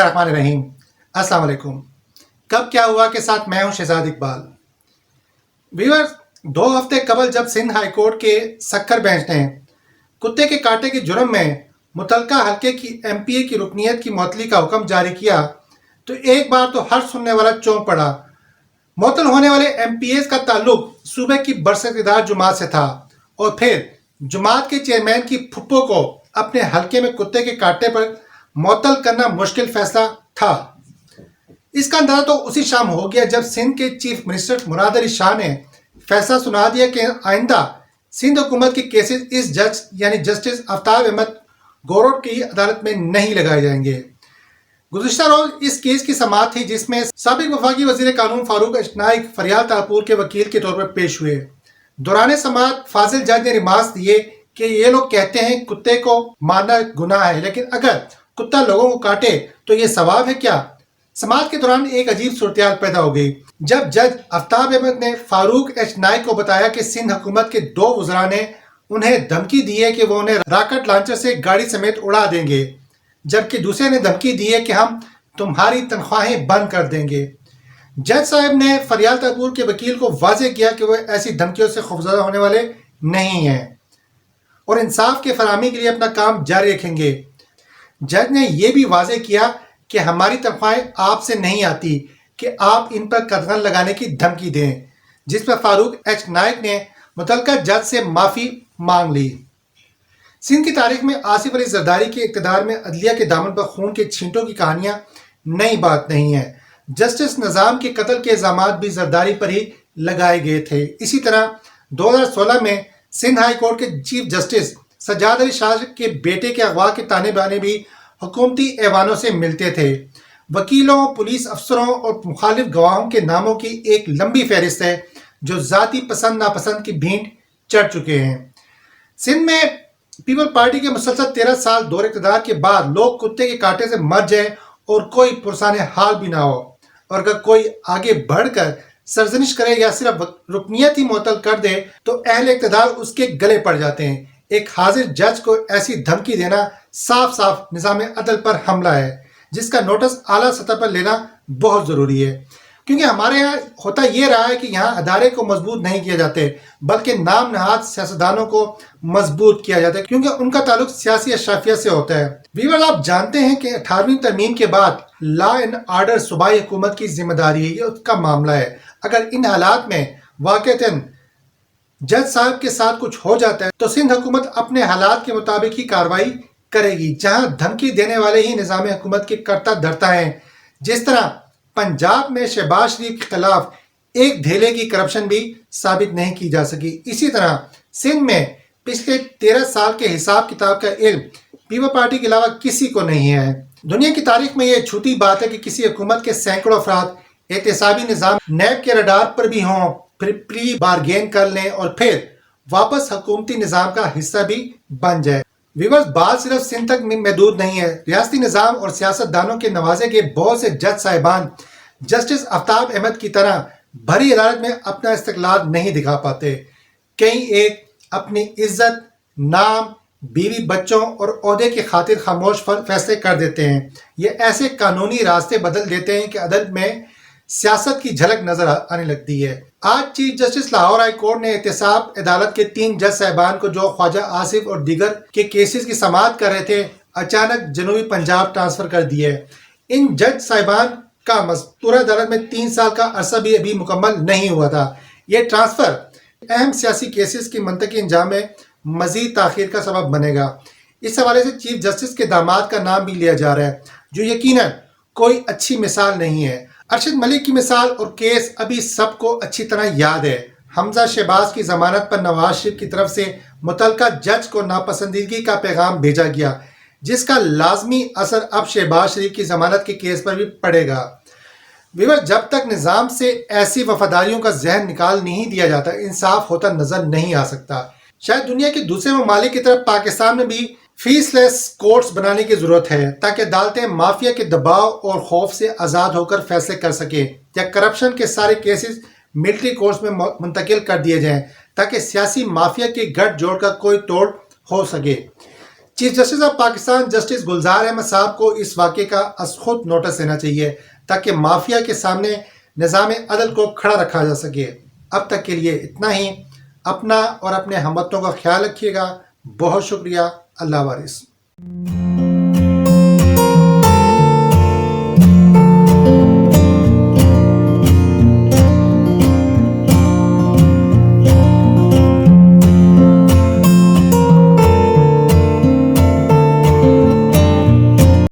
बिस्मिल्लाहिर्रहमानिर्रहीम। अस्सलाम वालेकुम। कब क्या हुआ के साथ मैं हूं शहजाद इकबाल। व्यूअर्स, 2 हफ्ते कबल जब सिंध हाई कोर्ट के सक्कर बेंच ने कुत्ते के काटे के जुर्म में मुतलका हल्के की एमपीए की रुकनीत की मुअत्तली का हुक्म जारी किया तो एक बार तो हर सुनने वाला चौंक पड़ा। मुअत्तल होने वाले एमपीएस का ताल्लुक सूबे की बरसकदार जुमात से था और फिर जुमात के चेयरमैन की फुप्पो को अपने हल्के में कुत्ते के काटने पर मुअत्तल करना मुश्किल फैसला था। इसका अंदाजा तो उसी शाम हो गया जब सिंध के चीफ मिनिस्टर मुराद अली शाह ने फैसला सुना दिया कि आइंदा सिंध हुकूमत के केसेस इस जज यानी जस्टिस आफ्ताब अहमद गोरोट की अदालत में नहीं लगाए जाएंगे। गुज़िश्ता रोज इस केस की समाअत थी जिसमें साबिक वफाकी वजीर कानून फारूक अशनाइक फरियाद तारपुर के वकील के तौर पर पेश हुए। दौरान समाअत फाजिल जज ने रिमार्क्स दिए कि ये लोग कहते हैं कुत्ते को मारना गुनाह है, लेकिन अगर कुत्ता लोगों को काटे तो ये सवाब है क्या। समाअत के दौरान एक अजीब सूरत पैदा हो गई जब जज आफ्ताब अहमद ने फारूक एच नाइक को बताया कि सिंध हुकूमत के 2 वज़रा ने उन्हें धमकी दी है कि वो उन्हें रॉकेट लॉन्चर से गाड़ी समेत उड़ा देंगे, जबकि दूसरे ने धमकी दी है कि हम तुम्हारी तनख्वाहें बंद कर देंगे। जज साहब ने फरियाद तारपुर के वकील को वाज़ेह किया कि वो ऐसी धमकियों से खौफजदा होने वाले नहीं हैं और इंसाफ के फराहमी के लिए अपना काम जारी रखेंगे। जज ने यह भी वाज़ेह किया कि हमारी तनख्वाहें आपसे नहीं आती कि आप इन पर कदगन लगाने की धमकी दें, जिस पर फारूक एच नाइक ने मुतलका जज से माफ़ी मांग ली। सिंध की तारीख में आसिफ अली जरदारी के इक़्तिदार में अदलिया के दामन पर खून के छींटों की कहानियां नई बात नहीं है। जस्टिस निज़ाम के कत्ल के इल्ज़ामात भी जरदारी पर ही लगाए गए थे। इसी तरह 2016 में सिंध हाई कोर्ट के चीफ जस्टिस सज्जाद अली शाह के बेटे के अगवा के ताने बाने भी हुकूमती ऐवानों से मिलते थे। वकीलों, पुलिस अफसरों और मुखालिफ गवाहों के नामों की एक लंबी फहरिस्त है जो ज़ाती पसंद नापसंद की भींट चढ़ चुके हैं। सिंध में पीपल पार्टी के मुसलसल 13 साल दौर इक़्तिदार के बाद लोग कुत्ते के कांटे से मर जाए और कोई पुरसाने हाल भी ना हो, और अगर कोई आगे बढ़कर सरजनिश करे या सिर्फ रुकनीत ही मुअत्तल कर दे तो अहले इक़्तिदार उसके गले पड़ जाते हैं। एक हाजिर जज को ऐसी धमकी देना साफ साफ निज़ाम अदल पर हमला है, जिसका नोटिस आला सतह पर लेना बहुत ज़रूरी है। क्योंकि हमारे यहाँ होता ये रहा है कि यहाँ अदारे को मजबूत नहीं किया जाते बल्कि नाम नहाद सियासतदानों को मजबूत किया जाता है, क्योंकि उनका ताल्लुक सियासी अशराफिया से होता है। वीवर, आप जानते हैं कि 18वीं तरमीम के बाद लॉ एंड आर्डर सूबाई हुकूमत की जिम्मेदारी है, ये उसका मामला है। अगर इन हालात में वाक़तन जज साहब के साथ कुछ हो जाता है तो सिंध हुकूमत अपने हालात के मुताबिक ही कार्रवाई करेगी। जहां धमकी देने वाले ही निज़ाम हुकूमत के करता धरता है, जिस तरह पंजाब में शहबाज शरीफ के खिलाफ एक धेले की करप्शन भी साबित नहीं की जा सकी। इसी तरह सिंध में पिछले 13 साल के हिसाब किताब का इल्म पीपल पार्टी के अलावा किसी को नहीं है। दुनिया की तारीख में यह छूती बात है कि किसी हुकूमत के सैकड़ों अफराद एहतसाबी निज़ाम नैब के रडार पर भी हों, फिर प्री बारगेन कर लें और फिर वापस हुकूमती निज़ाम का हिस्सा भी बन जाए। विवर्स, बात सिर्फ सिंध तक महदूद नहीं है। रियासती निज़ाम और सियासतदानों के नवाजे के बहुत से जज साहिबान जस्टिस आफ्ताब अहमद की तरह भरी अदालत में अपना इस्तिक़लाल नहीं दिखा पाते। कई एक अपनी इज्जत, नाम, बीवी बच्चों और ओहदे की खातिर खामोश फैसले कर देते हैं। ये ऐसे कानूनी रास्ते बदल देते हैं कि अदालत में सियासत की झलक नजर आने लगती है। आज chief justice Lahore high court ने एहतसाब अदालत के 3 जज साहिबान को जो ख्वाजा आसिफ और दीगर के केसेस की समाअत कर रहे थे, अचानक जनूबी पंजाब ट्रांसफर कर दिए। इन जज साहिबान का मज़कूरा अदालत में 3 साल का अरसा भी अभी मुकम्मल नहीं हुआ था। यह ट्रांसफर अहम सियासी केसेस की मंतकी अंजाम में मजीद ताखीर का सबब बनेगा। इस हवाले से चीफ जस्टिस के दामाद का नाम भी लिया जा रहा है, जो यकीनन कोई अच्छी मिसाल नहीं है। अरशद मलिक की मिसाल और केस अभी सबको अच्छी तरह याद है। हमजा शहबाज की जमानत पर नवाज शरीफ की तरफ से मुतलका जज को नापसंदीदगी का पैगाम भेजा गया, जिसका लाजमी असर अब शहबाज शरीफ की जमानत के केस पर भी पड़ेगा। विवर, जब तक निज़ाम से ऐसी वफादारियों का जहन निकाल नहीं दिया जाता, इंसाफ होता नजर नहीं आ सकता। शायद दुनिया के दूसरे ममालिक की तरफ पाकिस्तान में भी फीसलेस कोर्ट्स बनाने की जरूरत है, ताकि अदालतें माफिया के दबाव और खौफ से आज़ाद होकर फैसले कर सके, या करप्शन के सारे केसेस मिलिट्री कोर्ट्स में मुंतकिल कर दिए जाएं, ताकि सियासी माफिया के गठजोड़ का कोई तोड़ हो सके। Chief justice of Pakistan justice Gulzar Ahmed صاحب کو اس واقعے کا از خود نوٹس دینا چاہیے تاکہ مافیا کے سامنے نظام عدل کو کھڑا رکھا جا سکے۔ اب تک کے لیے اتنا ہی۔ اپنا اور اپنے ہم وطنوں کا خیال رکھیے گا۔ بہت شکریہ۔ اللہ حافظ۔